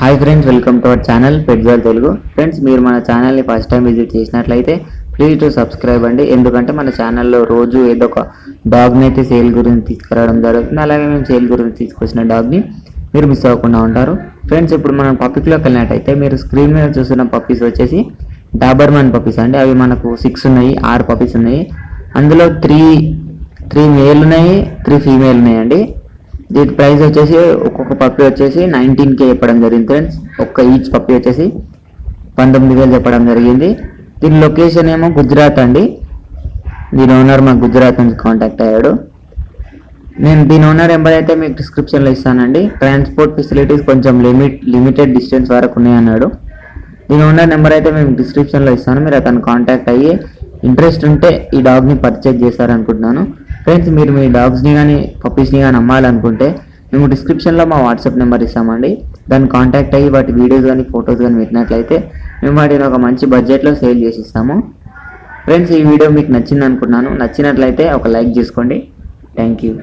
Hi friends, welcome to our channel పెట్జాల్ Telugu. Friends, మీరు మన ఛానల్ని ఫస్ట్ టైం విజిట్ చేసినట్లయితే ప్లీజ్ టు సబ్స్క్రైబ్ అండి. ఎందుకంటే మన ఛానల్లో రోజు ఏదో ఒక డాగ్ని అయితే సేల్ గురించి తీసుకురావడం జరుగుతుంది. అలాగే మేము సేల్ గురించి తీసుకొచ్చిన డాగ్ని మీరు మిస్ అవ్వకుండా ఉంటారు. ఫ్రెండ్స్, ఇప్పుడు మనం పప్పీస్లోకి వెళ్ళినట్టయితే మీరు స్క్రీన్ మీద చూస్తున్న పప్పీస్ వచ్చేసి డాబర్మన్ పప్పీస్ అండి. అవి మనకు 6 ఉన్నాయి, 6 పప్పీస్ ఉన్నాయి. అందులో త్రీ మేల్ ఉన్నాయి, 3 ఫీమేల్ ఉన్నాయండి. దీని ప్రైస్ వచ్చేసి ఒక్కొక్క పప్పీ వచ్చేసి 19K చెప్పడం జరిగింది ఫ్రెండ్స్. ఈచ్ పప్పీ వచ్చేసి 19,000 చెప్పడం జరిగింది. దీని లొకేషన్ ఏమో గుజరాత్ అండి. దీని ఓనర్ మాకు గుజరాత్ నుంచి కాంటాక్ట్ అయ్యాడు. నేను దీని ఓనర్ నెంబర్ అయితే మీకు డిస్క్రిప్షన్లో ఇస్తానండి. ట్రాన్స్పోర్ట్ ఫెసిలిటీస్ కొంచెం లిమిటెడ్ డిస్టెన్స్ వరకు ఉన్నాయన్నాడు. దీని ఓనర్ నెంబర్ అయితే మేము డిస్క్రిప్షన్లో ఇస్తాను. మీరు అతను కాంటాక్ట్ అయ్యి ఇంట్రెస్ట్ ఉంటే ఈ డాగ్ని పర్చేజ్ చేస్తారనుకుంటున్నాను. ఫ్రెండ్స్, మీరు మీ డాగ్స్ని కానీ పప్పీస్ని కానీ అమ్మాలనుకుంటే మేము డిస్క్రిప్షన్లో మా వాట్సాప్ నెంబర్ ఇస్తామండి. దాన్ని కాంటాక్ట్ అయ్యి వాటి వీడియోస్ కానీ ఫొటోస్ కానీ పెట్టినట్లయితే మేము వాటిని ఒక మంచి బడ్జెట్లో సేల్ చేసి ఇస్తాము. ఫ్రెండ్స్, ఈ వీడియో మీకు నచ్చింది అనుకుంటున్నాను. నచ్చినట్లయితే ఒక లైక్ చేసుకోండి. Thank you.